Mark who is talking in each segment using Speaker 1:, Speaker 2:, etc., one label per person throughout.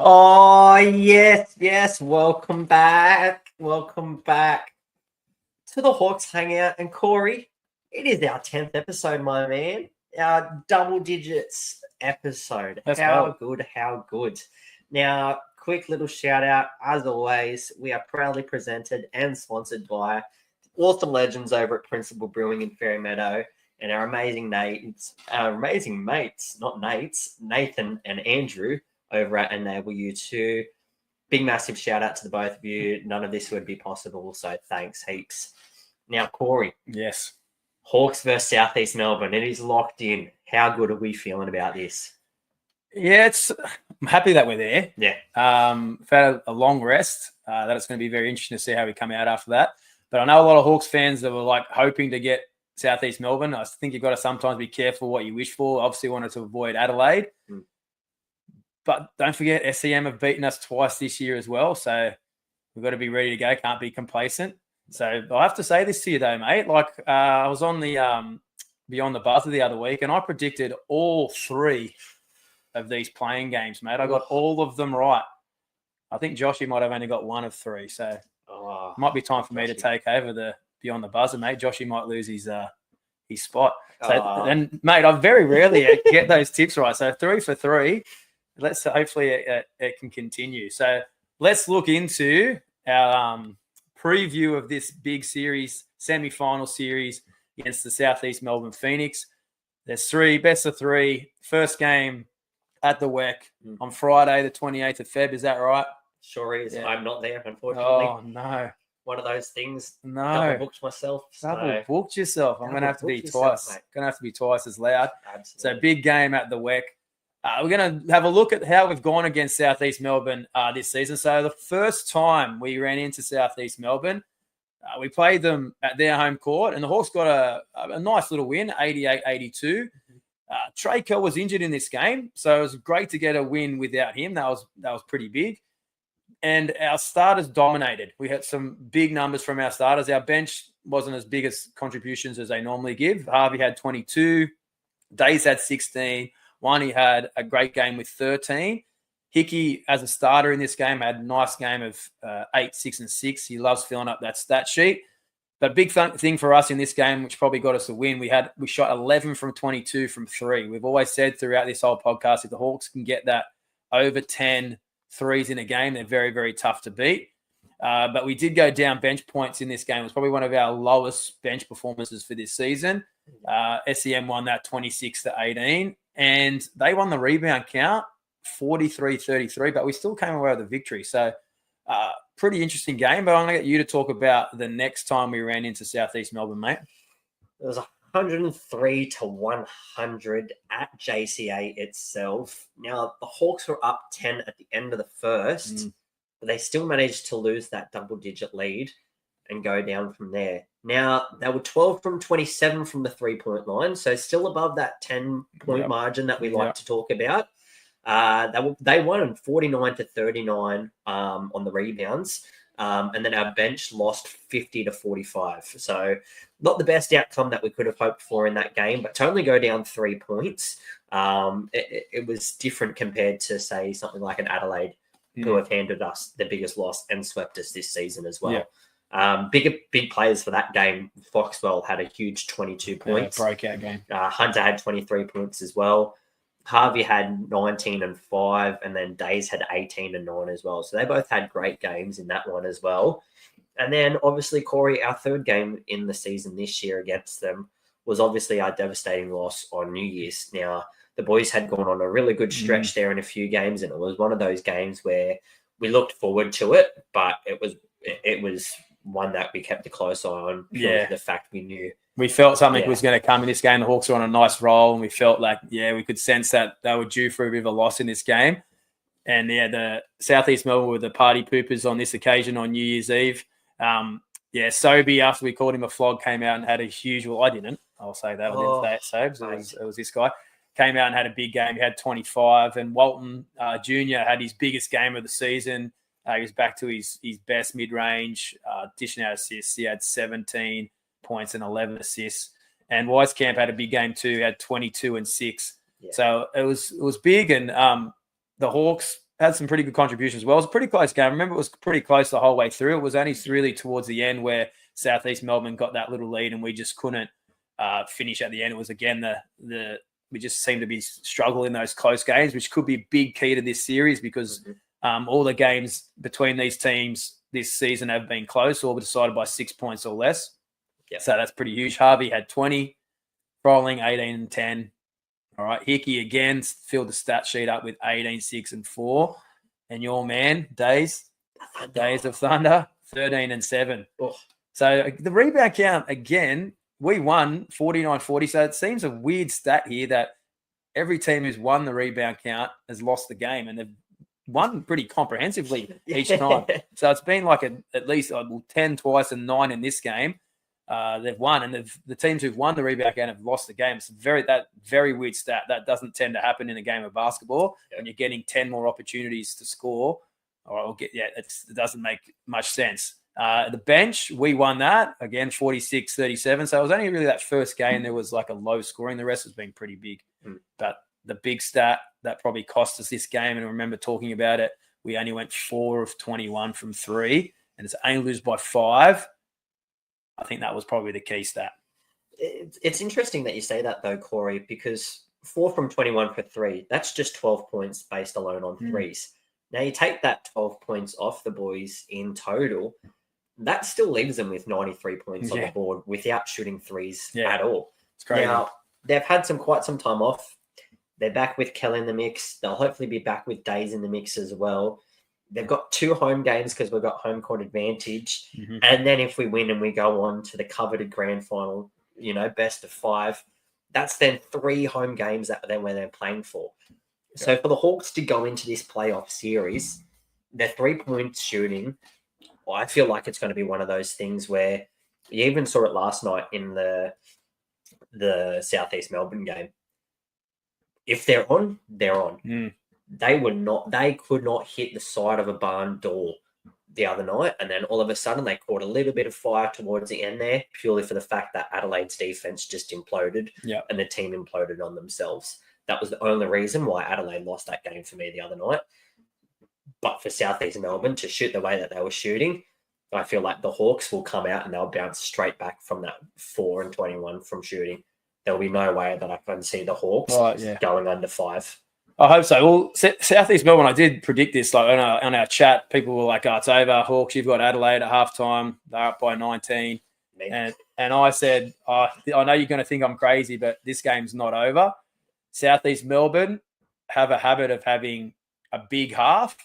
Speaker 1: Oh, yes. Welcome back. Welcome back to the Hawks Hangout. And Corey, it is our 10th episode, my man. Our double digits episode. How good. Now, quick little shout out. As always, we are proudly presented and sponsored by awesome legends over at Principal Brewing in Fairy Meadow and our amazing mates, Nathan and Andrew over at Enable You Too. Big, massive shout out to the both of you. None of this would be possible, so thanks heaps. Now, Corey.
Speaker 2: Yes.
Speaker 1: Hawks versus South East Melbourne. It is locked in. How good are we feeling about this?
Speaker 2: Yeah, I'm happy that we're there.
Speaker 1: Yeah.
Speaker 2: We've had a long rest. That it's going to be very interesting to see how we come out after that. But I know a lot of Hawks fans that were like hoping to get South East Melbourne. I think you've got to sometimes be careful what you wish for. Obviously, wanted to avoid Adelaide. But don't forget, SEM have beaten us twice this year as well. So we've got to be ready to go. Can't be complacent. So I have to say this to you, though, mate. Like I was on the Beyond the Buzzer the other week, and I predicted all three of these playing games, mate. I got all of them right. I think Joshy might have only got one of three. So it might be time for me to take over the Beyond the Buzzer, mate. Joshy might lose his spot. So, and, mate, I very rarely get those tips right. So 3 for 3. Let's hopefully it can continue. So let's look into our preview of this big series, semi-final series against the South East Melbourne Phoenix. There's best of three. First game at the WEC on Friday, the 28th of Feb. Is that right?
Speaker 1: Sure is. Yeah. I'm not there, unfortunately.
Speaker 2: Oh, no.
Speaker 1: One of those things.
Speaker 2: No.
Speaker 1: Double booked myself.
Speaker 2: Double booked yourself. I'm going to have to be twice. Going to have to be twice as loud.
Speaker 1: Absolutely.
Speaker 2: So big game at the WEC. We're going to have a look at how we've gone against South East Melbourne this season. So the first time we ran into South East Melbourne, we played them at their home court, and the Hawks got a nice little win, 88-82. Trey Kell was injured in this game, so it was great to get a win without him. That was pretty big. And our starters dominated. We had some big numbers from our starters. Our bench wasn't as big as contributions as they normally give. Harvey had 22. Days had 16. Wani had a great game with 13. Hickey, as a starter in this game, had a nice game of 8, 6, and 6. He loves filling up that stat sheet. But big thing for us in this game, which probably got us a win, we shot 11 from 22 from 3. We've always said throughout this whole podcast, if the Hawks can get that over 10 threes in a game, they're very, very tough to beat. But we did go down bench points in this game. It was probably one of our lowest bench performances for this season. SEM won that 26-18. And they won the rebound count, 43-33, but we still came away with a victory. So pretty interesting game, but I'm going to get you to talk about the next time we ran into South East Melbourne, mate.
Speaker 1: It was 103-100 at JCA itself. Now, the Hawks were up 10 at the end of the first, but they still managed to lose that double-digit lead and go down from there. Now, they were 12 from 27 from the three-point line, so still above that 10-point margin that we like to talk about. They won 49-39 on the rebounds, and then our bench lost 50-45. So not the best outcome that we could have hoped for in that game, but to only go down 3 points, it was different compared to, say, something like an Adelaide, who have handed us the biggest loss and swept us this season as well. Big players for that game. Foxwell had a huge 22 points.
Speaker 2: Breakout game.
Speaker 1: Hunter had 23 points as well. Harvey had 19 and 5, and then Days had 18 and 9 as well. So they both had great games in that one as well. And then obviously, Corey, our third game in the season this year against them was obviously our devastating loss on New Year's. Now, the boys had gone on a really good stretch there in a few games, and it was one of those games where we looked forward to it, but it was one that we kept a close eye on. The fact we knew. We felt something was going to come in this game. The Hawks were on a nice roll, and we felt like, we could sense that they were due for a bit of a loss in this game. And, the South East Melbourne were the party poopers on this occasion on New Year's Eve. Sobey, after we called him a flog, came out and had a huge – well, I didn't. I'll say that. I didn't say it, Sobes. It was this guy. Came out and had a big game. He had 25. And Walton Jr. had his biggest game of the season. He was back to his best mid-range, dishing out assists. He had 17 points and 11 assists. And Wieskamp had a big game too. He had 22 and 6. Yeah. So it was big. And the Hawks
Speaker 2: had some pretty good contributions as well. It was a pretty close game. I remember it was pretty close the whole way through. It was only really towards the end where South East Melbourne got that little lead and we just couldn't finish at the end. It was again we just seemed to be struggling in those close games, which could be a big key to this series because all the games between these teams this season have been close or decided by 6 points or less.
Speaker 1: Yep.
Speaker 2: So that's pretty huge. Harvey had 20, Froling 18 and 10. All right, Hickey again filled the stat sheet up with 18, 6 and 4. And your man, Days of Thunder, 13 and 7.
Speaker 1: Oh.
Speaker 2: So the rebound count, again, we won 49-40. So it seems a weird stat here that every team who's won the rebound count has lost the game, and they've won pretty comprehensively each time. So it's been like at least 10 twice and 9 in this game. They've won, and the teams who've won the rebound count have lost the game. It's very weird stat. That doesn't tend to happen in a game of basketball. When you're getting 10 more opportunities to score, it doesn't make much sense. The bench, we won that again, 46-37. So it was only really that first game there was like a low scoring. The rest has been pretty big. But the big stat that probably cost us this game, and I remember talking about it, we only went 4 of 21 from 3, and it's only lose by 5. I think that was probably the key stat.
Speaker 1: It's interesting that you say that though, Corey, because 4 from 21 for 3, that's just 12 points based alone on threes. Now you take that 12 points off the boys in total, that still leaves them with 93 points on the board without shooting threes at all.
Speaker 2: It's crazy.
Speaker 1: Now, they've had quite some time off. They're back with Kell in the mix. They'll hopefully be back with Days in the mix as well. They've got 2 home games because we've got home court advantage. And then if we win and we go on to the coveted grand final, best of 5, that's then 3 home games where they're playing for. Okay. So for the Hawks to go into this playoff series, their 3-point shooting, I feel like it's going to be one of those things where you even saw it last night in the South East Melbourne game. If they're on, they're on. They could not hit the side of a barn door the other night. And then all of a sudden they caught a little bit of fire towards the end there, purely for the fact that Adelaide's defense just imploded and the team imploded on themselves. That was the only reason why Adelaide lost that game for me the other night. But for South East Melbourne to shoot the way that they were shooting, I feel like the Hawks will come out and they'll bounce straight back from that 4 and 21 from shooting. There'll be no way that I can see the Hawks going under 5.
Speaker 2: I hope so. Well, South East Melbourne, I did predict this. Like on our chat, people were like, "Oh, it's over. Hawks, you've got Adelaide at halftime. They're up by 19." And I said, I know you're going to think I'm crazy, but this game's not over. South East Melbourne have a habit of having a big half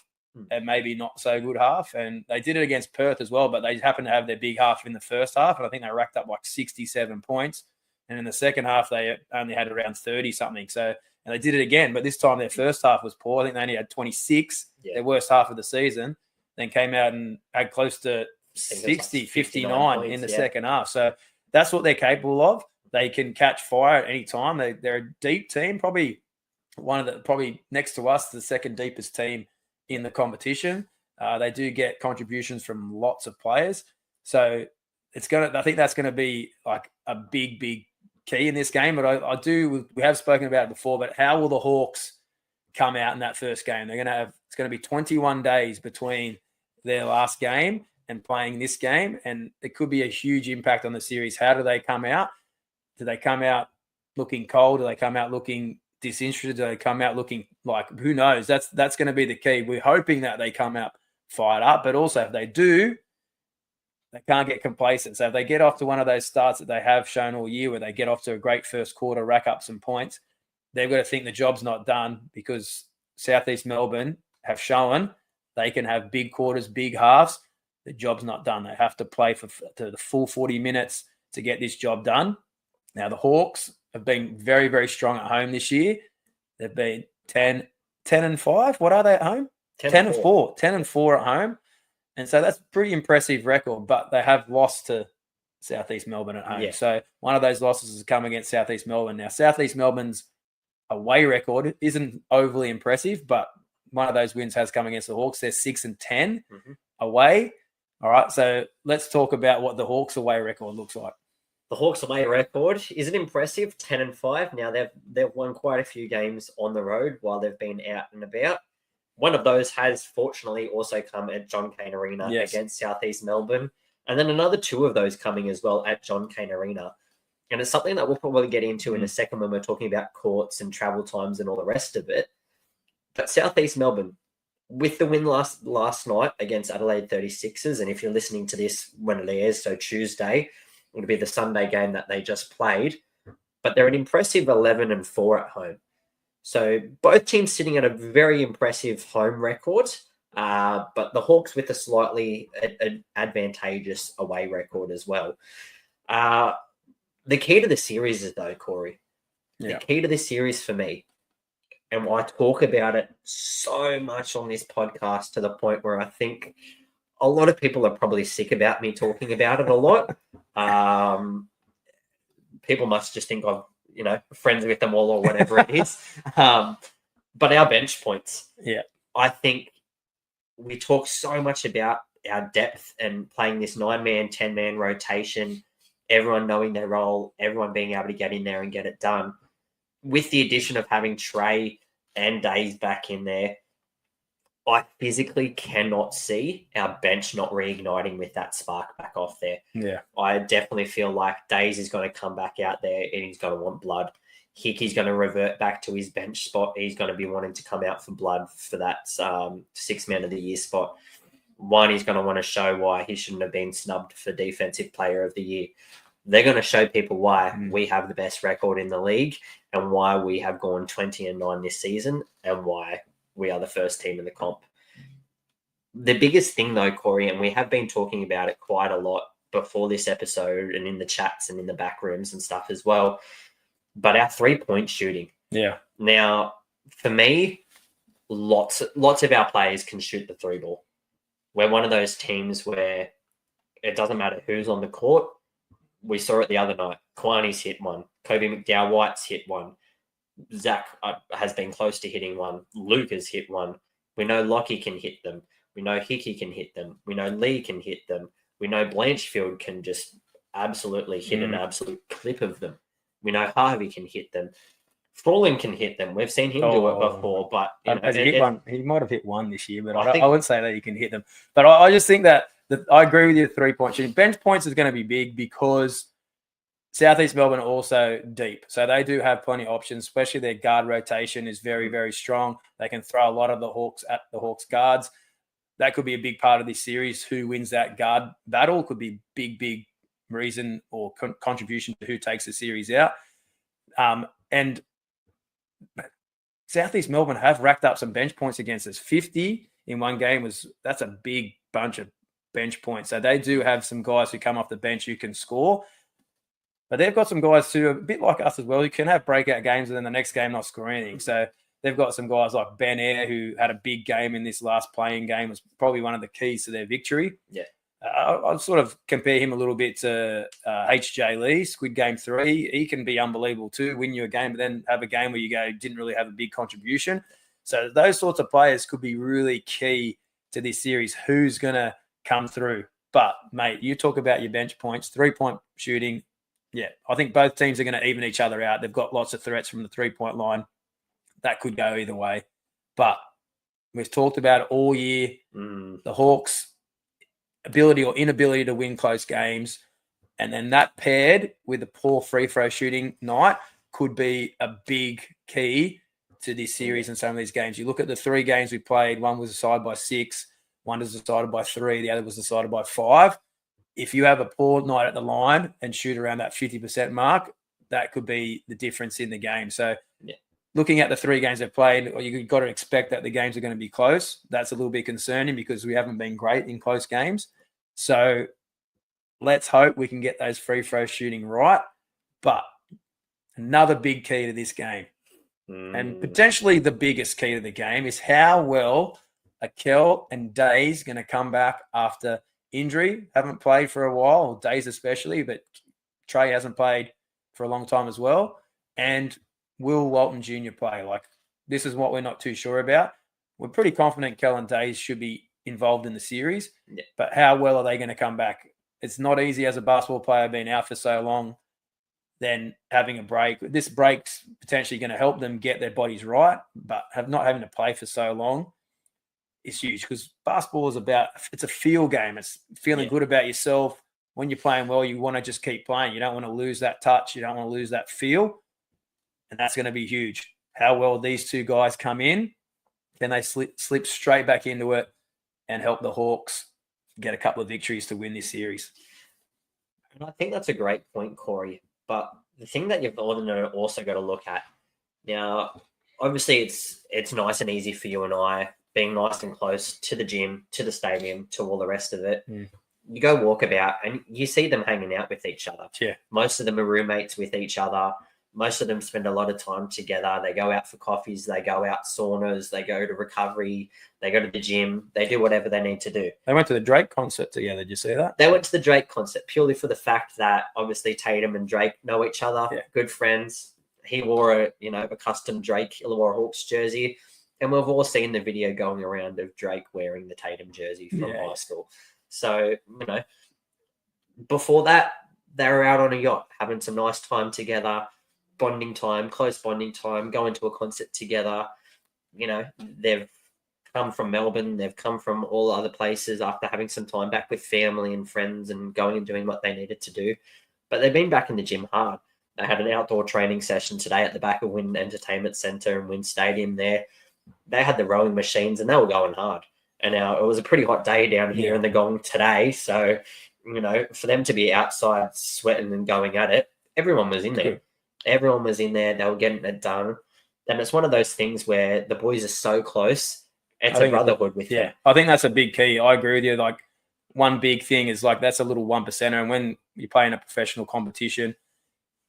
Speaker 2: and maybe not so good half. And they did it against Perth as well, but they happened to have their big half in the first half. And I think they racked up like 67 points. And in the second half, they only had around 30 something. So, and they did it again, but this time their first half was poor. I think they only had 26, their worst half of the season, then came out and had close to 60, 59 in the second half. So that's what they're capable of. They can catch fire at any time. They're a deep team, probably next to us, the second deepest team in the competition. They do get contributions from lots of players. So I think that's going to be like a big key in this game. But we have spoken about it before, but how will the Hawks come out in that first game? It's going to be 21 days between their last game and playing this game. And it could be a huge impact on the series. How do they come out? Do they come out looking cold? Do they come out looking disinterested? Do they come out looking like, who knows? That's going to be the key. We're hoping that they come out fired up, but also if they do, they can't get complacent. So if they get off to one of those starts that they have shown all year where they get off to a great first quarter, rack up some points, they've got to think the job's not done because South East Melbourne have shown they can have big quarters, big halves. The job's not done. They have to play to the full 40 minutes to get this job done. Now, the Hawks have been very, very strong at home this year. They've been 10 and 5. What are they at home? 10 and 4. 10 and 4 at home. And so that's a pretty impressive record, but they have lost to South East Melbourne at home. Yeah. So one of those losses has come against South East Melbourne. Now, South East Melbourne's away record isn't overly impressive, but one of those wins has come against the Hawks. They're 6 and 10 away. All right, so let's talk about what the Hawks away record looks like.
Speaker 1: The Hawks away record is it impressive? 10 and 5. Now they've won quite a few games on the road while they've been out and about. One of those has fortunately also come at John Cain Arena against South East Melbourne. And then another 2 of those coming as well at John Cain Arena. And it's something that we'll probably get into in a second when we're talking about courts and travel times and all the rest of it. But South East Melbourne, with the win last night against Adelaide 36ers, and if you're listening to this when it airs, so Tuesday, it'll be the Sunday game that they just played. But they're an impressive 11-4 at home. So both teams sitting at a very impressive home record, but the Hawks with a slightly advantageous away record as well. The key to the series is, though, Corey, the key to the series for me, and I talk about it so much on this podcast to the point where I think a lot of people are probably sick about me talking about it a lot. People must just think I'm, friends with them all or whatever it is. But our bench points, I think we talk so much about our depth and playing this 9-man, 10-man rotation, everyone knowing their role, everyone being able to get in there and get it done. With the addition of having Trey and Days back in there, I physically cannot see our bench not reigniting with that spark back off there.
Speaker 2: Yeah.
Speaker 1: I definitely feel like Days is going to come back out there and he's going to want blood. Hickey's going to revert back to his bench spot. He's going to be wanting to come out for blood for that 6th man of the year spot. One, he's going to want to show why he shouldn't have been snubbed for Defensive Player of the Year. They're going to show people why we have the best record in the league and why we have gone 20-9 this season and why we are the first team in the comp. The biggest thing, though, Corey, and we have been talking about it quite a lot before this episode and in the chats and in the back rooms and stuff as well, but our 3-point shooting.
Speaker 2: Yeah.
Speaker 1: Now, for me, lots of our players can shoot the 3 ball. We're one of those teams where it doesn't matter who's on the court. We saw it the other night. Kwani's hit one. Kobe McDowell-White's hit one. Zach has been close to hitting one. Luke has hit one. We know Lockie can hit them. We know Hickey can hit them. We know Lee can hit them. We know Blanchfield can just absolutely hit an absolute clip of them. We know Harvey can hit them. Froling can hit them. We've seen him do it before, but
Speaker 2: has he hit one? He might have hit one this year, but I wouldn't say that he can hit them. But I just think that I agree with you. 3-point shooting, bench points is going to be big because South East Melbourne are also deep, so they do have plenty of options. Especially their guard rotation is very, very strong. They can throw a lot of the Hawks at the Hawks guards. That could be a big part of this series. Who wins that guard battle could be big reason or contribution to who takes the series out. And South East Melbourne have racked up some bench points against us. 50 in one game that's a big bunch of bench points. So they do have some guys who come off the bench who can score. But they've got some guys who are a bit like us as well, who can have breakout games and then the next game not score anything. So they've got some guys like Ben Eyre, who had a big game in this last playing game, was probably one of the keys to their victory.
Speaker 1: Yeah.
Speaker 2: I'll sort of compare him a little bit to H.J. Lee, Squid Game 3. He can be unbelievable too, win you a game, but then have a game where you go, didn't really have a big contribution. So those sorts of players could be really key to this series. Who's going to come through? But, mate, you talk about your bench points, 3-point shooting. Yeah, I think both teams are going to even each other out. They've got lots of threats from the 3-point line. That could go either way. But we've talked about it all year. The Hawks' ability or inability to win close games, and then that paired with a poor free throw shooting night could be a big key to this series and some of these games. You look at the 3 games we played, one was decided by 6, one was decided by 3, the other was decided by 5. If you have a poor night at the line and shoot around that 50% mark, that could be the difference in the game. So looking at the 3 games they've played, you've got to expect that the games are going to be close. That's a little bit concerning because we haven't been great in close games. So let's hope we can get those free throw shooting right. But another big key to this game, and potentially the biggest key to the game, is how well are Kell and Days going to come back after injury. Haven't played for a while, Days especially, but Trey hasn't played for a long time as well. And will Walton Jr. play? This is what we're not too sure about. We're pretty confident Kell and Days should be involved in the series, but how well are they going to come back? It's not easy as a basketball player being out for so long, then having a break. This break's potentially going to help them get their bodies right, but not having to play for so long is huge because basketball is it's a feel game. It's feeling good about yourself. When you're playing well, you want to just keep playing. You don't want to lose that touch. You don't want to lose that feel. And that's going to be huge. How well these two guys come in, can they slip straight back into it and help the Hawks get a couple of victories to win this series?
Speaker 1: And I think that's a great point, Corey. But the thing that you've also got to look at now, obviously it's nice and easy for you and I being nice and close to the gym, to the stadium, to all the rest of it. You go walk about and you see them hanging out with each other.
Speaker 2: Yeah.
Speaker 1: Most of them are roommates with each other. Most of them spend a lot of time together. They go out for coffees. They go out saunas. They go to recovery. They go to the gym. They do whatever they need to do.
Speaker 2: They went to the Drake concert together. Did you see that?
Speaker 1: They went to the Drake concert purely for the fact that obviously Tatum and Drake know each other. Yeah. Good friends. He wore a custom Drake Illawarra Hawks jersey. And we've all seen the video going around of Drake wearing the Tatum jersey from high school. So, before that, they were out on a yacht having some nice time together, bonding time, close bonding time, going to a concert together. They've come from Melbourne. They've come from all other places after having some time back with family and friends and going and doing what they needed to do. But they've been back in the gym hard. They had an outdoor training session today at the back of Wynn Entertainment Centre and Wynn Stadium there. They had the rowing machines and they were going hard. And now it was a pretty hot day down here in the Gong today. So, for them to be outside sweating and going at it, everyone was in there. Everyone was in there. They were getting it done. And it's one of those things where the boys are so close. It's a brotherhood with them.
Speaker 2: I think that's a big key. I agree with you. Like, one big thing is that's a little 1%er. And when you play in a professional competition,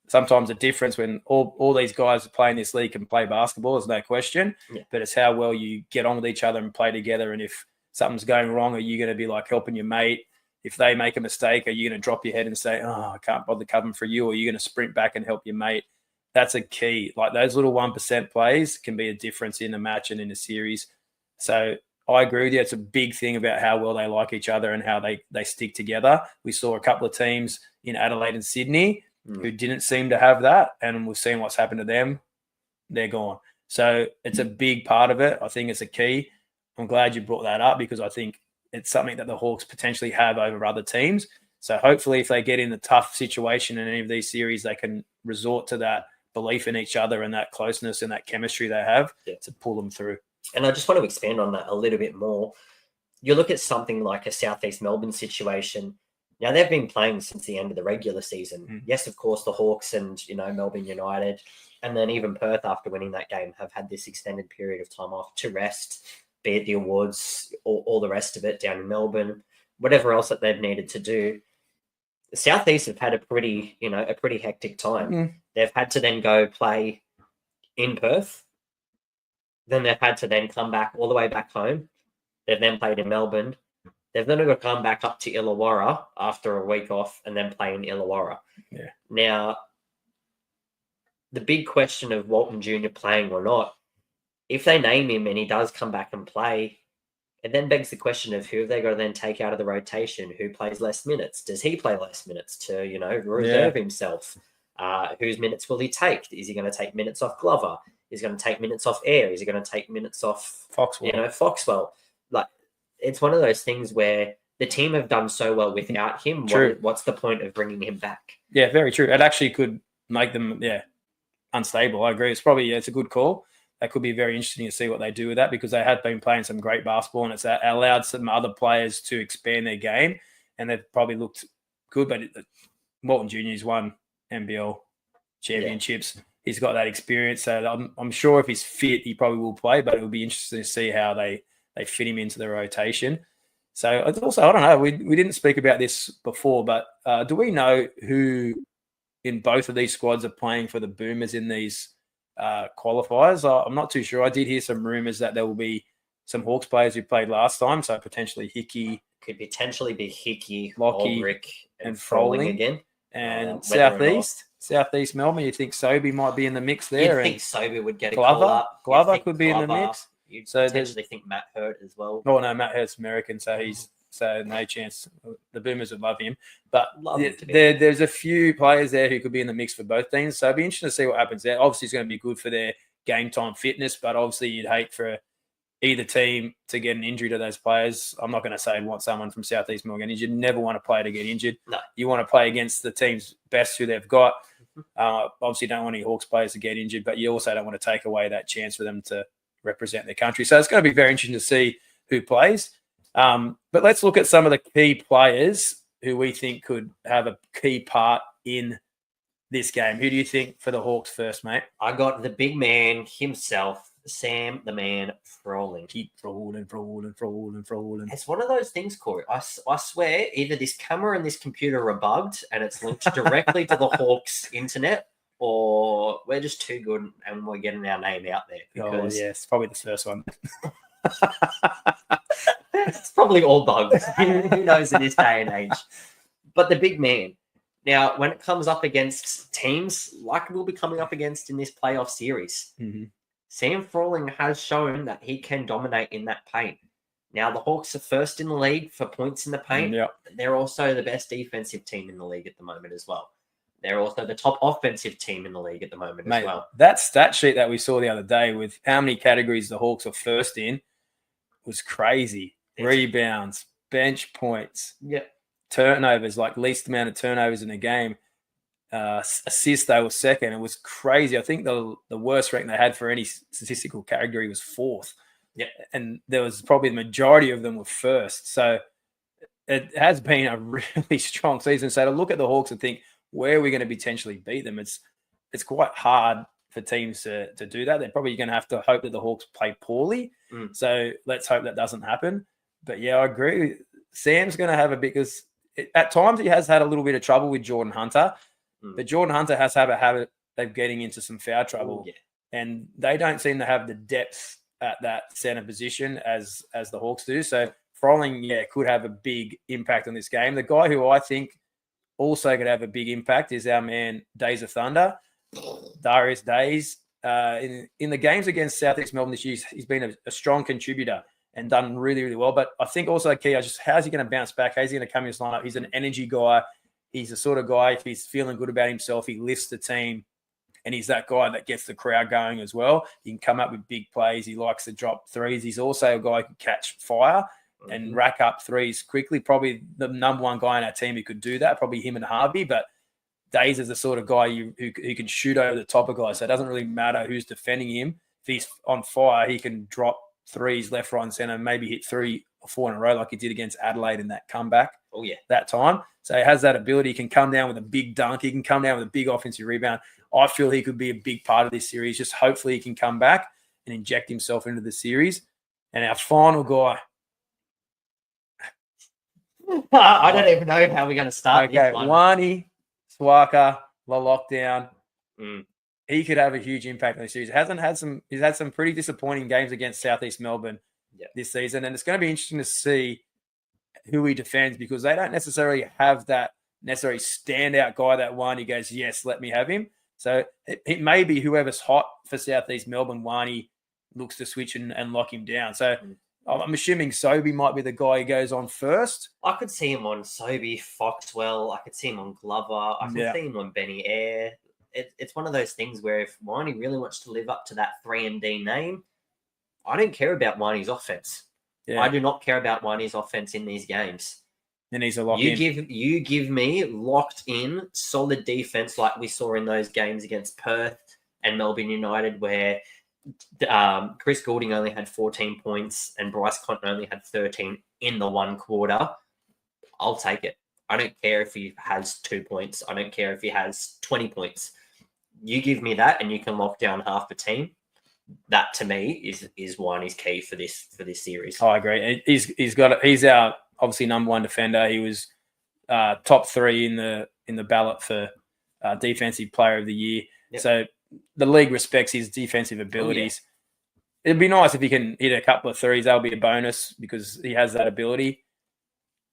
Speaker 2: sometimes the difference when all these guys that play in this league can play basketball is no question, but it's how well you get on with each other and play together. And if something's going wrong, are you going to be like helping your mate? If they make a mistake, are you going to drop your head and say, oh, I can't bother covering for you? Or are you going to sprint back and help your mate? That's a key. Like those little 1% plays can be a difference in a match and in a series. So I agree with you. It's a big thing about how well they like each other and how they stick together. We saw a couple of teams in Adelaide and Sydney who didn't seem to have that, and we've seen what's happened to them. They're gone. So it's a big part of it. I think it's a key. I'm glad you brought that up because I think it's something that the Hawks potentially have over other teams. So hopefully if they get in a tough situation in any of these series, they can resort to that belief in each other and that closeness and that chemistry they have to pull them through.
Speaker 1: And I just want to expand on that a little bit more. You look at something like a South East Melbourne situation. Now, they've been playing since the end of the regular season. Yes, of course, the Hawks and, Melbourne United, and then even Perth after winning that game have had this extended period of time off to rest, be it the awards, all the rest of it down in Melbourne, whatever else that they've needed to do. The South East have had a pretty hectic time. They've had to then go play in Perth. Then they've had to then come back all the way back home. They've then played in Melbourne. They've then got to come back up to Illawarra after a week off and then play in Illawarra.
Speaker 2: Yeah.
Speaker 1: Now, the big question of Walton Jr. playing or not, if they name him and he does come back and play, it then begs the question of who have they got to then take out of the rotation? Who plays less minutes? Does he play less minutes to, reserve himself? Whose minutes will he take? Is he going to take minutes off Glover? Is he going to take minutes off Air? Is he going to take minutes off Foxwell? Like, it's one of those things where the team have done so well without him. What's the point of bringing him back? Yeah,
Speaker 2: very true. It actually could make them, unstable. I agree. It's a good call. That could be very interesting to see what they do with that because they have been playing some great basketball and it's allowed some other players to expand their game and they've probably looked good. But Walton Jr. has won NBL championships. Yeah. He's got that experience. So I'm sure if he's fit, he probably will play, but it will be interesting to see how they fit him into the rotation. So also, I don't know, we didn't speak about this before, but do we know who in both of these squads are playing for the Boomers in these qualifiers? I'm not too sure. I did hear some rumours that there will be some Hawks players who played last time, so potentially Hickey.
Speaker 1: Could potentially be Hickey,
Speaker 2: Lockie,
Speaker 1: Ulrich,
Speaker 2: and Froling
Speaker 1: again.
Speaker 2: And South East Melbourne, you think Sobey might be in the mix there?
Speaker 1: You think Sobey would get a call up.
Speaker 2: Glover could be in the mix.
Speaker 1: You'd potentially think Matt Hurt as well.
Speaker 2: Oh, no, Matt Hurt's American, so no chance. The Boomers would love him. But there's a few players there who could be in the mix for both teams, so it'd be interesting to see what happens there. Obviously, it's going to be good for their game time fitness, but obviously you'd hate for either team to get an injury to those players. I'm not going to say I'd want someone from South East Melbourne injured. You never want a player to get injured.
Speaker 1: No.
Speaker 2: You want to play against the team's best who they've got. Obviously, don't want any Hawks players to get injured, but you also don't want to take away that chance for them to represent their country. So it's going to be very interesting to see who plays. But let's look at some of the key players who we think could have a key part in this game. Who do you think for the Hawks first, mate?
Speaker 1: I got the big man himself, Sam the Man Froling.
Speaker 2: Keep Froling.
Speaker 1: It's one of those things, Corey. I swear, either this camera and this computer are bugged and it's linked directly to the Hawks internet, or we're just too good and we're getting our name out there. Because
Speaker 2: it's probably the first one.
Speaker 1: It's probably all bugs. Who knows in this day and age? But the big man. Now, when it comes up against teams like we'll be coming up against in this playoff series, Sam Froling has shown that he can dominate in that paint. Now, the Hawks are first in the league for points in the paint.
Speaker 2: Yep.
Speaker 1: They're also the best defensive team in the league at the moment as well. They're also the top offensive team in the league at the moment as well.
Speaker 2: That stat sheet that we saw the other day with how many categories the Hawks are first in was crazy. Rebounds, bench points, turnovers, like least amount of turnovers in a game. Assists, they were second. It was crazy. I think the worst rank they had for any statistical category was fourth. Yeah, and there was probably the majority of them were first. So it has been a really strong season. So to look at the Hawks and think, where are we going to potentially beat them? It's quite hard for teams to do that. They're probably going to have to hope that the Hawks play poorly. So let's hope that doesn't happen. But yeah, I agree. Sam's going to have because at times he has had a little bit of trouble with Jordan Hunter. But Jordan Hunter has had a habit of getting into some foul trouble. And they don't seem to have the depth at that center position as the Hawks do. So Froling, could have a big impact on this game. The guy who I think also could have a big impact is our man Days of Thunder, Darius Days. In the games against South East Melbourne this year, he's been a strong contributor and done really, really well. But I think also key, how's he going to bounce back? How's he going to come in his lineup? He's an energy guy. He's the sort of guy, if he's feeling good about himself, he lifts the team, and he's that guy that gets the crowd going as well. He can come up with big plays. He likes to drop threes. He's also a guy who can catch fire and rack up threes quickly. Probably the number one guy in our team who could do that, probably him and Harvey. But Days is the sort of guy who can shoot over the top of guys. So it doesn't really matter who's defending him. If he's on fire, he can drop threes left, right, and center, maybe hit 3 or 4 in a row like he did against Adelaide in that comeback. That time. So he has that ability. He can come down with a big dunk. He can come down with a big offensive rebound. I feel he could be a big part of this series. Just hopefully he can come back and inject himself into the series. And our final guy.
Speaker 1: I don't even know how we're going to start.
Speaker 2: Okay, Wani Swaka, La Lockdown. He could have a huge impact on the series. He's had some pretty disappointing games against South East Melbourne this season. And it's going to be interesting to see who he defends because they don't necessarily have that necessarily standout guy that Wani goes, yes, let me have him. So it may be whoever's hot for South East Melbourne, Wani looks to switch and lock him down. So I'm assuming Sobey might be the guy who goes on first.
Speaker 1: I could see him on Sobey, Foxwell. I could see him on Glover. I could see him on Benny Eyre. It's one of those things where if Wani really wants to live up to that 3MD name, I don't care about Wani's offense. I do not care about Wani's offense in these games.
Speaker 2: And he's a lock
Speaker 1: in. You give me locked in, solid defense like we saw in those games against Perth and Melbourne United where Chris Goulding only had 14 points and Bryce Cotton only had 13 in the one quarter. I'll take it. I don't care if he has 2 points. I don't care if he has 20 points. You give me that and you can lock down half the team. That to me is Wani's key for this series.
Speaker 2: I agree. He's our obviously number one defender. He was top 3 in the ballot for defensive player of the year. So the league respects his defensive abilities. It'd be nice if he can hit a couple of threes. That'll be a bonus because he has that ability.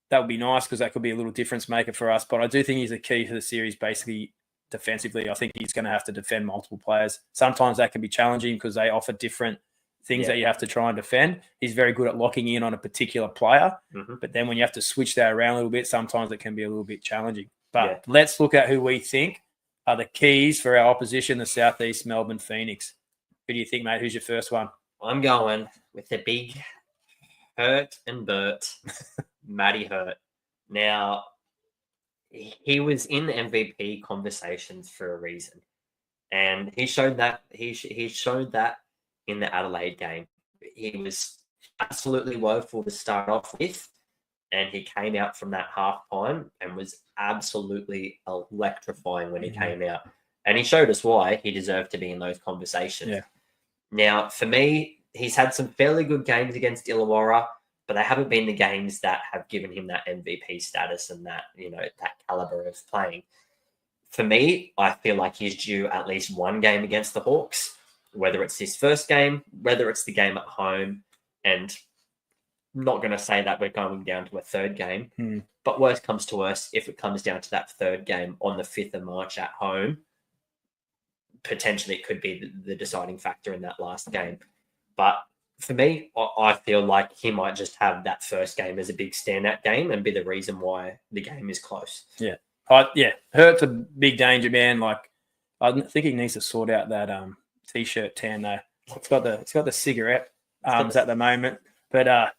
Speaker 2: That would be nice because that could be a little difference maker for us. But I do think he's a key to the series basically defensively. I think he's going to have to defend multiple players. Sometimes that can be challenging because they offer different things that you have to try and defend. He's very good at locking in on a particular player. But then when you have to switch that around a little bit, sometimes it can be a little bit challenging. But let's look at who we think are the keys for our opposition, the South East Melbourne Phoenix. Who do you think, mate? Who's your first one?
Speaker 1: I'm going with the big Hurt and Bert, Matty Hurt. Now, he was in MVP conversations for a reason, and he showed that he showed that in the Adelaide game. He was absolutely woeful to start off with, and he came out from that half time and was absolutely electrifying when he came out. And he showed us why he deserved to be in those conversations.
Speaker 2: Yeah.
Speaker 1: Now, for me, he's had some fairly good games against Illawarra, but they haven't been the games that have given him that MVP status and that, that caliber of playing. For me, I feel like he's due at least one game against the Hawks, whether it's his first game, whether it's the game at home, and I'm not going to say that we're going down to a third game, but worst comes to worst, if it comes down to that third game on the 5th of March at home, potentially it could be the deciding factor in that last game. But for me, I feel like he might just have that first game as a big standout game and be the reason why the game is close.
Speaker 2: Yeah. Hurt's a big danger, man. Like, I think he needs to sort out that t-shirt tan though. It's got the cigarette arms at the moment, but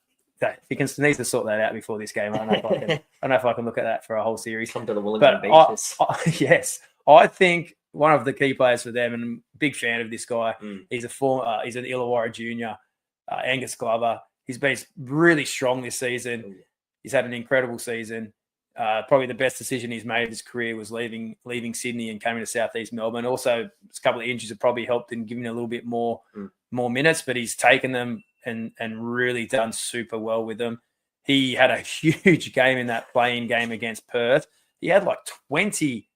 Speaker 2: he needs to sort that out before this game. I don't know if I can look at that for a whole series.
Speaker 1: Come to the Wollongong Beaches.
Speaker 2: Yes, I think one of the key players for them, and I'm a big fan of this guy. He's an Illawarra junior, Angus Glover. He's been really strong this season. He's had an incredible season. Probably the best decision he's made of his career was leaving Sydney and coming to South East Melbourne. Also, a couple of injuries have probably helped in giving a little bit more minutes, but he's taken them and really done super well with them. He had a huge game in that playing game against Perth. He had like 20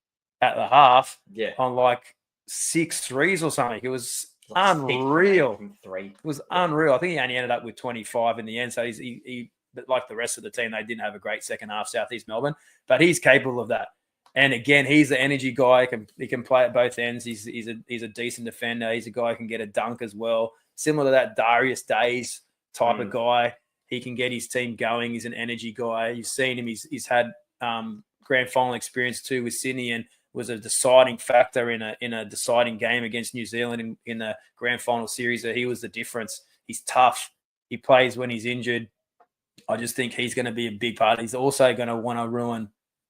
Speaker 2: at the half on like 6 threes or something. It was unreal. It was unreal. I think he only ended up with 25 in the end. So he like the rest of the team, they didn't have a great second half, South East Melbourne, but he's capable of that. And again, he's the energy guy. He can play at both ends. He's a decent defender. He's a guy who can get a dunk as well. Similar to that Darius Days type of guy. He can get his team going. He's an energy guy. You've seen him. He's had grand final experience too with Sydney and was a deciding factor in a deciding game against New Zealand in the grand final series. He was the difference. He's tough. He plays when he's injured. I just think he's going to be a big part. He's also going to want to ruin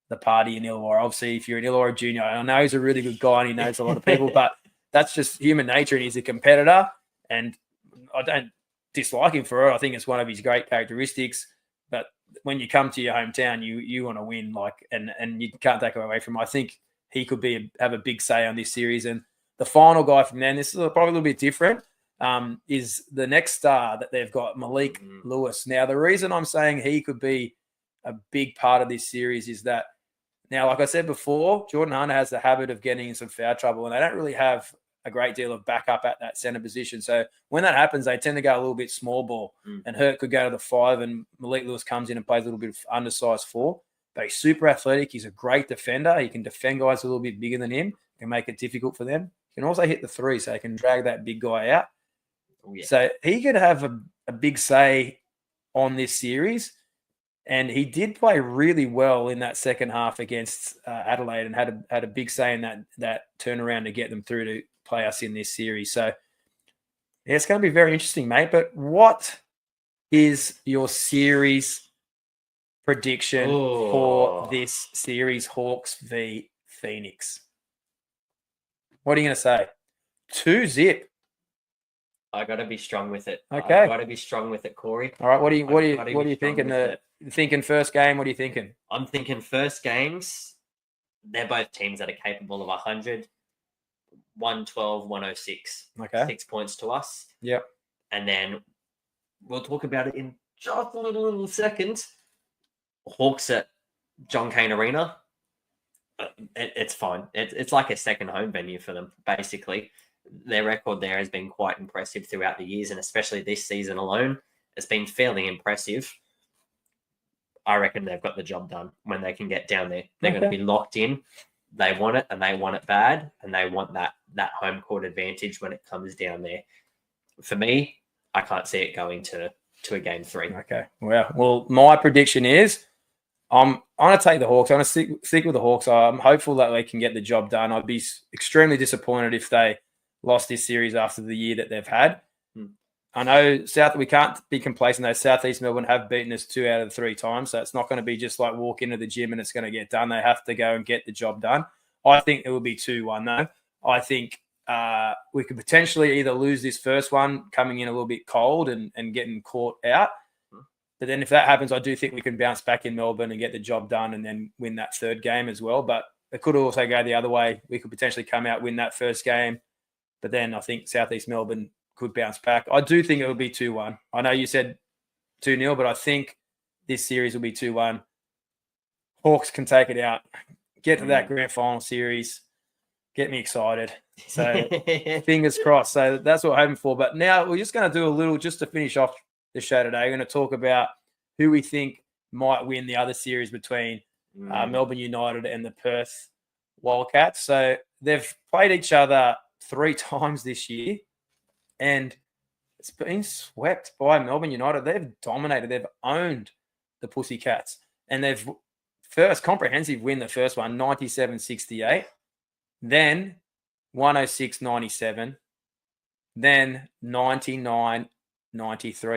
Speaker 2: the party in Illawarra. Obviously, if you're an Illawarra junior, I know he's a really good guy and he knows a lot of people, but that's just human nature, and he's a competitor, and I don't dislike him for it. I think it's one of his great characteristics, but when you come to your hometown, you want to win, and you can't take it away from him. I think he could have a big say on this series. And the final guy from then, this is probably a little bit different, is the next star that they've got, Malik Lewis. Now, the reason I'm saying he could be a big part of this series is that, now, like I said before, Jordan Hunter has the habit of getting in some foul trouble, and they don't really have a great deal of backup at that center position. So when that happens, they tend to go a little bit small ball, and Hurt could go to the 5, and Malik Lewis comes in and plays a little bit of undersized 4. But he's super athletic. He's a great defender. He can defend guys a little bit bigger than him, can make it difficult for them. He can also hit the 3, so he can drag that big guy out. Oh, yeah. So he could have a big say on this series. And he did play really well in that second half against Adelaide, and had a big say in that turnaround to get them through to play us in this series. So yeah, it's going to be very interesting, mate. But what is your series prediction for this series, Hawks v Phoenix? What are you going to say? 2-0.
Speaker 1: I got to be strong with it.
Speaker 2: Okay,
Speaker 1: I got to be strong with it, Corey.
Speaker 2: All right. What are you thinking? Thinking first game. What are you thinking?
Speaker 1: I'm thinking first games. They're both teams that are capable of 100, 112, 106.
Speaker 2: Okay,
Speaker 1: 6 points to us.
Speaker 2: Yep.
Speaker 1: And then we'll talk about it in just a little second. Hawks at John Cain Arena. It's fine. It's like a second home venue for them, basically. Their record there has been quite impressive throughout the years, and especially this season alone, it's been fairly impressive. I reckon they've got the job done when they can get down there. They're going to be locked in. They want it, and they want it bad, and they want that home court advantage when it comes down there. For me, I can't see it going to a game 3.
Speaker 2: Okay. Well, my prediction is I'm going to take the Hawks. I'm going to stick with the Hawks. I'm hopeful that they can get the job done. I'd be extremely disappointed if they lost this series after the year that they've had. I know we can't be complacent though. South East Melbourne have beaten us 2 out of 3 times. So it's not going to be just like walk into the gym and it's going to get done. They have to go and get the job done. I think it will be 2-1 though. I think we could potentially either lose this first one coming in a little bit cold and getting caught out. But then if that happens, I do think we can bounce back in Melbourne and get the job done and then win that third game as well. But it could also go the other way. We could potentially come out, win that first game. But then I think South East Melbourne could bounce back. I do think it will be 2-1. I know you said 2-0, but I think this series will be 2-1. Hawks can take it out, get to that grand final series, get me excited. So fingers crossed. So that's what I'm hoping for. But now we're just going to do a little, just to finish off the show today, we're going to talk about who we think might win the other series between Melbourne United and the Perth Wildcats. So they've played each other 3 times this year. And it's been swept by Melbourne United. They've dominated. They've owned the Pussycats. And they've first comprehensive win the first one, 97-68. Then 106-97. Then 99-93.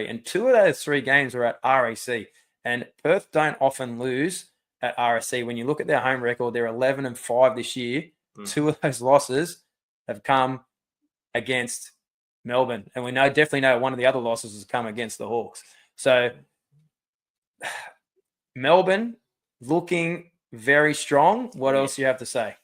Speaker 2: And 2 of those 3 games were at RAC. And Perth don't often lose at RAC. When you look at their home record, they're 11-5 this year. 2 of those losses have come against Melbourne. And we definitely know one of the other losses has come against the Hawks. So Melbourne looking very strong. What else do you have to say?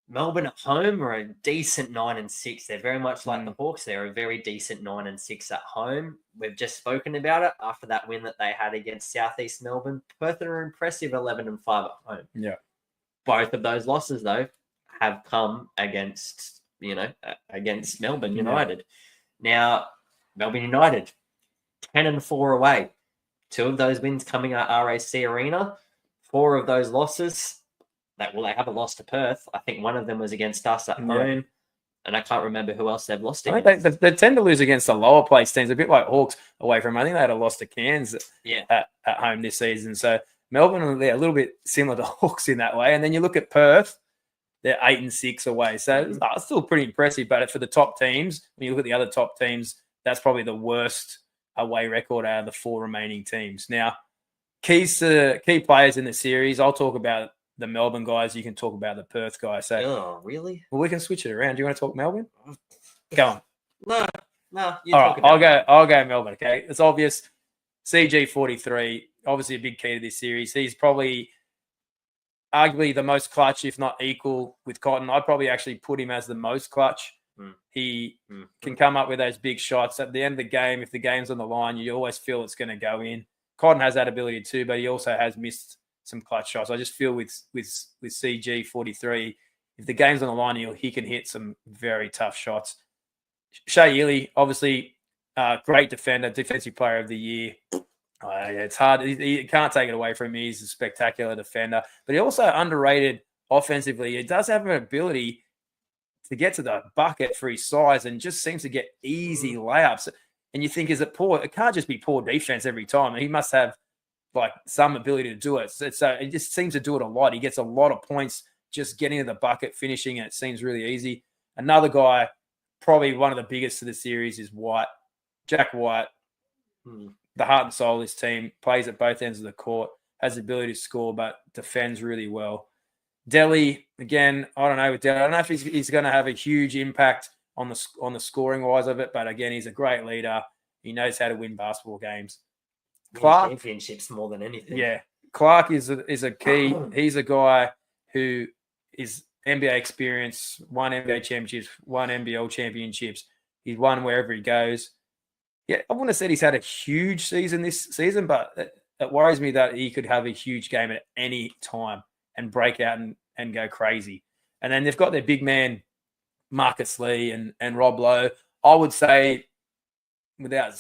Speaker 1: Melbourne at home are a decent 9-6. They're very much like the Hawks. They're a very decent 9-6 at home. We've just spoken about it after that win that they had against South East Melbourne. Perth are impressive 11-5 at home.
Speaker 2: Yeah.
Speaker 1: Both of those losses, though, have come against Melbourne United. Now, Melbourne United, 10-4 away. 2 of those wins coming at RAC Arena. 4 of those losses, they have a loss to Perth. I think one of them was against us at home. And I can't remember who else they've lost against.
Speaker 2: I think they tend to lose against the lower place teams, a bit like Hawks away from. I think they had a loss to Cairns at home this season. So Melbourne, they're a little bit similar to Hawks in that way. And then you look at Perth, they're 8-6 away. So it's still pretty impressive. But for the top teams, when you look at the other top teams, that's probably the worst away record out of the 4 remaining teams. Now, key players in the series, I'll talk about the Melbourne guys. You can talk about the Perth guys. So,
Speaker 1: really?
Speaker 2: Well, we can switch it around. Do you want to talk Melbourne? Go on.
Speaker 1: No.
Speaker 2: All right, I'll go Melbourne. Okay, it's obvious. CG43, obviously a big key to this series. He's probably arguably the most clutch, if not equal with Cotton. I'd probably actually put him as the most clutch. He can come up with those big shots. At the end of the game, if the game's on the line, you always feel it's going to go in. Cotton has that ability too, but he also has missed some clutch shots. I just feel with CG43, if the game's on the line, he can hit some very tough shots. Shea Ely, obviously, great defender, defensive player of the year. It's hard. You can't take it away from him. He's a spectacular defender, but he also underrated offensively. He does have an ability to get to the bucket for his size and just seems to get easy layups. And you think, is it poor? It can't just be poor defense every time. He must have like some ability to do it. So it just seems to do it a lot. He gets a lot of points just getting to the bucket, finishing, and it seems really easy. Another guy, probably one of the biggest to the series, is White. Jack White, the heart and soul of this team, plays at both ends of the court, has the ability to score, but defends really well. Delhi, again, I don't know with Delhi. I don't know if he's going to have a huge impact on the scoring wise of it, but again, he's a great leader. He knows how to win basketball games. Clark,
Speaker 1: championships more than anything.
Speaker 2: Yeah, Clark is a key. He's a guy who is NBA experience, won NBA championships, won NBL championships. He's won wherever he goes. Yeah, I wouldn't have said he's had a huge season this season, but it worries me that he could have a huge game at any time and break out and go crazy. And then they've got their big man, Marcus Lee and Rob Lowe. I would say, without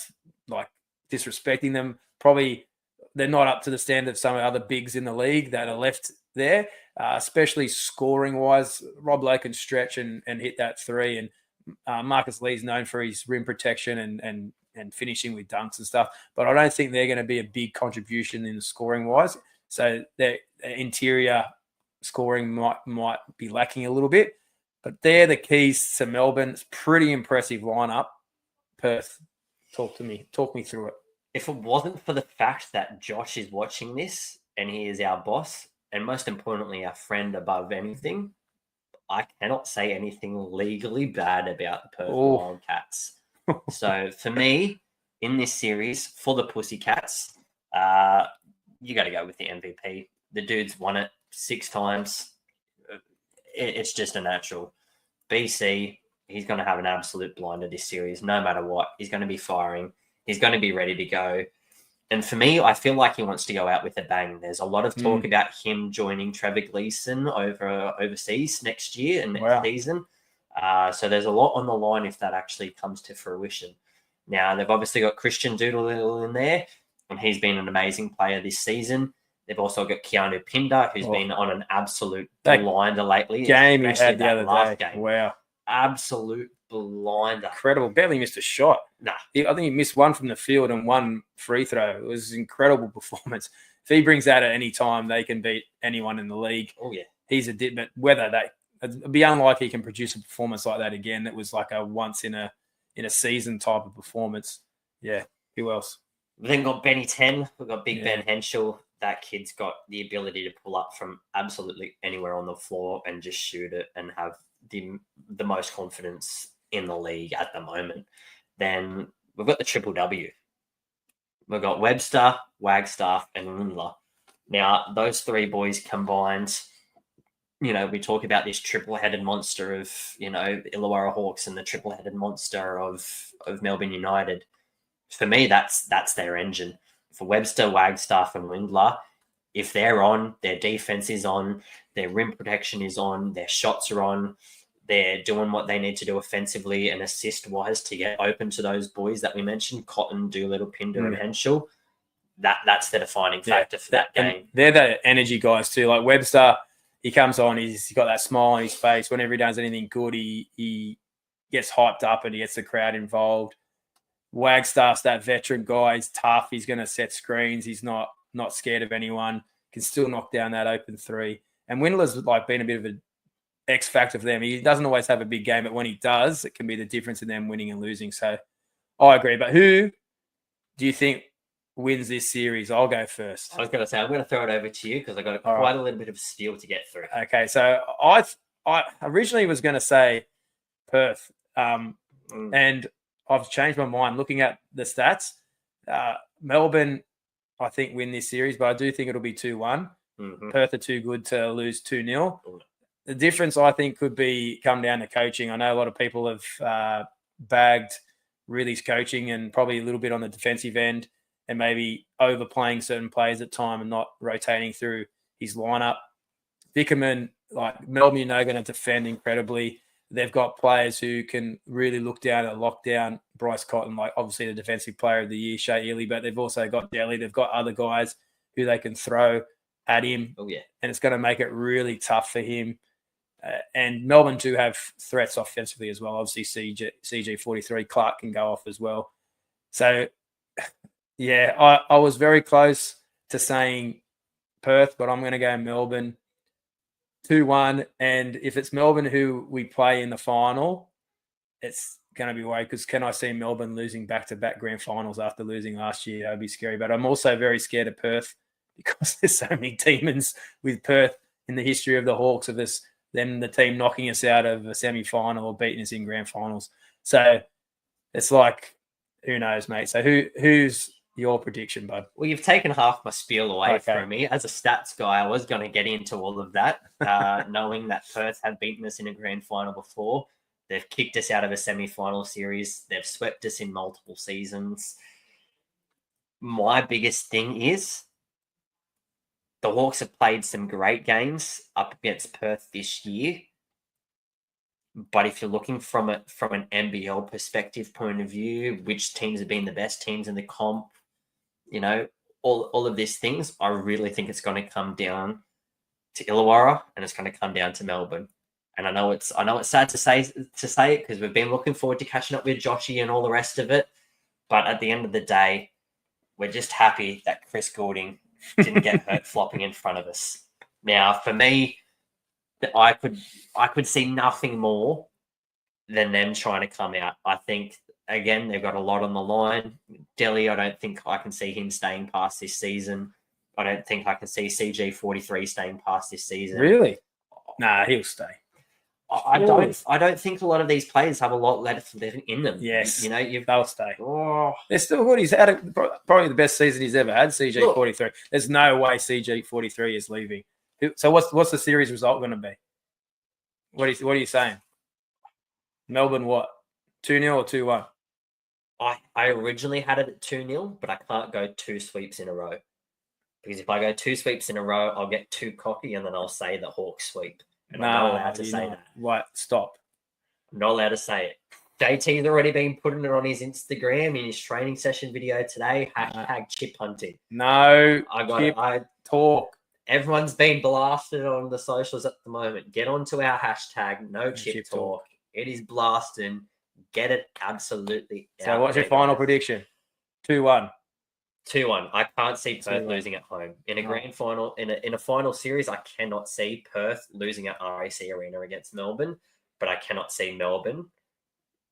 Speaker 2: like disrespecting them, probably they're not up to the standard of some of the other bigs in the league that are left there, especially scoring-wise. Rob Lowe can stretch and hit that three, and Marcus Lee's known for his rim protection and finishing with dunks and stuff. But I don't think they're going to be a big contribution in scoring-wise. So their interior scoring might be lacking a little bit. But they're the keys to Melbourne. It's pretty impressive lineup. Perth Talk me through it.
Speaker 1: If it wasn't for the fact that Josh is watching this and he is our boss, and most importantly, our friend above anything, I cannot say anything legally bad about the Perth Wildcats. So for me, in this series, for the Pussycats, you got to go with the MVP. The dude's won it 6 times. It's just a natural. BC, he's going to have an absolute blinder this series, no matter what. He's going to be firing. He's going to be ready to go. And for me, I feel like he wants to go out with a bang. There's a lot of talk about him joining Trevor Gleeson overseas next year and next season. So there's a lot on the line if that actually comes to fruition. Now, they've obviously got Christian Doolittle in there, and he's been an amazing player this season. They've also got Keanu Pinder, who's been on an absolute blinder lately.
Speaker 2: Game he had the other day.
Speaker 1: Game.
Speaker 2: Wow.
Speaker 1: Absolute blinder.
Speaker 2: Incredible. Barely missed a shot.
Speaker 1: Nah.
Speaker 2: I think he missed one from the field and one free throw. It was an incredible performance. If he brings that at any time, they can beat anyone in the league.
Speaker 1: Oh, yeah.
Speaker 2: He's a dip, but it'd be unlikely he can produce a performance like that again. That was like a once in a season type of performance. Yeah. Who else?
Speaker 1: We've then got Benny 10. We've got Big Ben Henschel. That kid's got the ability to pull up from absolutely anywhere on the floor and just shoot it and have the most confidence in the league at the moment. Then we've got the triple W. We've got Webster, Wagstaff, and Lindler. Now, those 3 boys combined, we talk about this triple-headed monster of, the Illawarra Hawks and the triple-headed monster of Melbourne United. For me, that's their engine. For Webster, Wagstaff, and Lindler, if they're on, their defense is on, their rim protection is on, their shots are on, they're doing what they need to do offensively and assist-wise to get open to those boys that we mentioned, Cotton, Doolittle, Pinder, and Henschel. That's the defining factor for that game.
Speaker 2: And they're the energy guys too. Like Webster, he comes on, he's got that smile on his face. Whenever he does anything good, he gets hyped up and he gets the crowd involved. Wagstaff's that veteran guy. He's tough. He's going to set screens. He's not scared of anyone. Can still knock down that open 3. And Windler's been a bit of an X factor for them. He doesn't always have a big game, but when he does, it can be the difference in them winning and losing. So I agree. But who do you think wins this series? I'll go first.
Speaker 1: I was going to say, I'm going to throw it over to you because I've got quite a little bit of steel to get through.
Speaker 2: Okay, so I originally was going to say Perth, and I've changed my mind looking at the stats. Melbourne, I think, win this series, but I do think it'll be 2-1. Perth are too good to lose 2-0. The difference, I think, could come down to coaching. I know a lot of people have bagged Riley's coaching and probably a little bit on the defensive end and maybe overplaying certain players at time and not rotating through his lineup. Vickerman, Melbourne, are going to defend incredibly. They've got players who can really look down at lockdown. Bryce Cotton, obviously the defensive player of the year, Shea Ely, but they've also got Delhi. They've got other guys who they can throw at him.
Speaker 1: Oh, yeah. And
Speaker 2: it's going to make it really tough for him. And Melbourne do have threats offensively as well. Obviously, CG43, Clark can go off as well. So, yeah, I was very close to saying Perth, but I'm going to go Melbourne 2-1. And if it's Melbourne who we play in the final, it's going to be way because can I see Melbourne losing back-to-back grand finals after losing last year? That would be scary. But I'm also very scared of Perth because there's so many demons with Perth in the history of the Hawks of this. Them the team knocking us out of a semi-final or beating us in grand finals. So it's who knows, mate? So who's your prediction, bud?
Speaker 1: Well, you've taken half my spiel away from me. As a stats guy, I was going to get into all of that, knowing that Perth have beaten us in a grand final before. They've kicked us out of a semi-final series. They've swept us in multiple seasons. My biggest thing is the Hawks have played some great games up against Perth this year. But if you're looking from an NBL perspective point of view, which teams have been the best teams in the comp, all of these things, I really think it's going to come down to Illawarra and it's going to come down to Melbourne. And I know it's sad to say it because we've been looking forward to catching up with Joshy and all the rest of it. But at the end of the day, we're just happy that Chris Goulding didn't get hurt flopping in front of us. Now, for me, I could see nothing more than them trying to come out. I think again, they've got a lot on the line. Delhi, I don't think I can see him staying past this season. I don't think I can see CG43 staying past this season.
Speaker 2: Really? Nah, he'll stay.
Speaker 1: I don't think a lot of these players have a lot left in them.
Speaker 2: Yes,
Speaker 1: they'll
Speaker 2: stay.
Speaker 1: Oh,
Speaker 2: They're still good. He's had probably the best season he's ever had. CG43. There's no way CG43 is leaving. So what's the series result going to be? What are you saying? Melbourne what? 2-0 or 2-1?
Speaker 1: I originally had it at 2-0, but I can't go 2 sweeps in a row. Because if I go 2 sweeps in a row, I'll get too cocky and then I'll say the Hawks sweep. And I'm not allowed to say that.
Speaker 2: Right, stop.
Speaker 1: I'm not allowed to say it. JT's already been putting it on his Instagram in his training session video today. # chip hunting.
Speaker 2: No.
Speaker 1: I
Speaker 2: talk.
Speaker 1: Everyone's been blasted on the socials at the moment. Get onto our hashtag, no chip talk. It is blasting. Get it absolutely out.
Speaker 2: So what's your final prediction? 2-1.
Speaker 1: 2-1. I can't see Perth losing at home. In a grand final, in a final series, I cannot see Perth losing at RAC Arena against Melbourne, but I cannot see Melbourne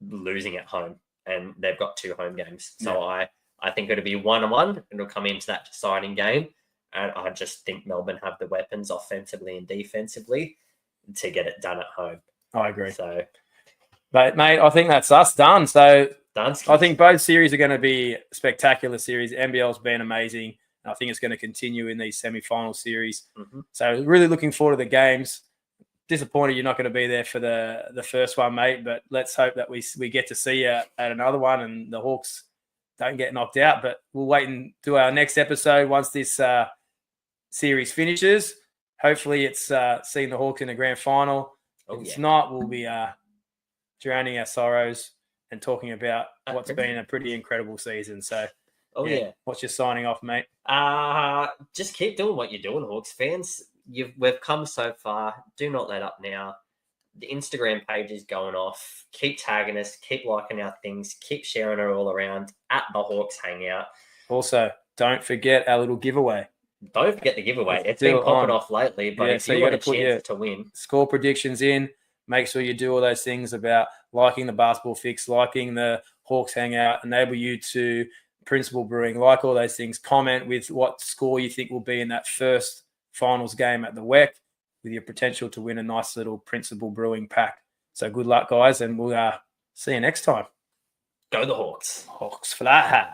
Speaker 1: losing at home. And they've got 2 home games. So I think it'll be 1-1. It'll come into that deciding game. And I just think Melbourne have the weapons offensively and defensively to get it done at home.
Speaker 2: I agree.
Speaker 1: So,
Speaker 2: but mate, I think that's us done. So
Speaker 1: Dunsky.
Speaker 2: I think both series are going to be spectacular series. NBL's been amazing. I think it's going to continue in these semi-final series.
Speaker 1: Mm-hmm.
Speaker 2: So really looking forward to the games. Disappointed you're not going to be there for the first one, mate. But let's hope that we get to see you at another one and the Hawks don't get knocked out. But we'll wait and do our next episode once this series finishes. Hopefully it's seeing the Hawks in the grand final. If it's not, we'll be drowning our sorrows and talking about what's been a pretty incredible season. So, what's your signing off, mate?
Speaker 1: Just keep doing what you're doing, Hawks fans. We've come so far. Do not let up now. The Instagram page is going off. Keep tagging us. Keep liking our things. Keep sharing it all around at the Hawks Hangout.
Speaker 2: Also, don't forget our little giveaway.
Speaker 1: Don't forget the giveaway. It's been popping off lately, but if you want a chance to win.
Speaker 2: Score predictions in. Make sure you do all those things about liking the Basketball Fix, liking the Hawks Hangout, enable you to Principal Brewing, like all those things. Comment with what score you think will be in that first finals game at the WEC with your potential to win a nice little Principal Brewing pack. So good luck, guys, and we'll see you next time.
Speaker 1: Go the Hawks.
Speaker 2: Hawks fly.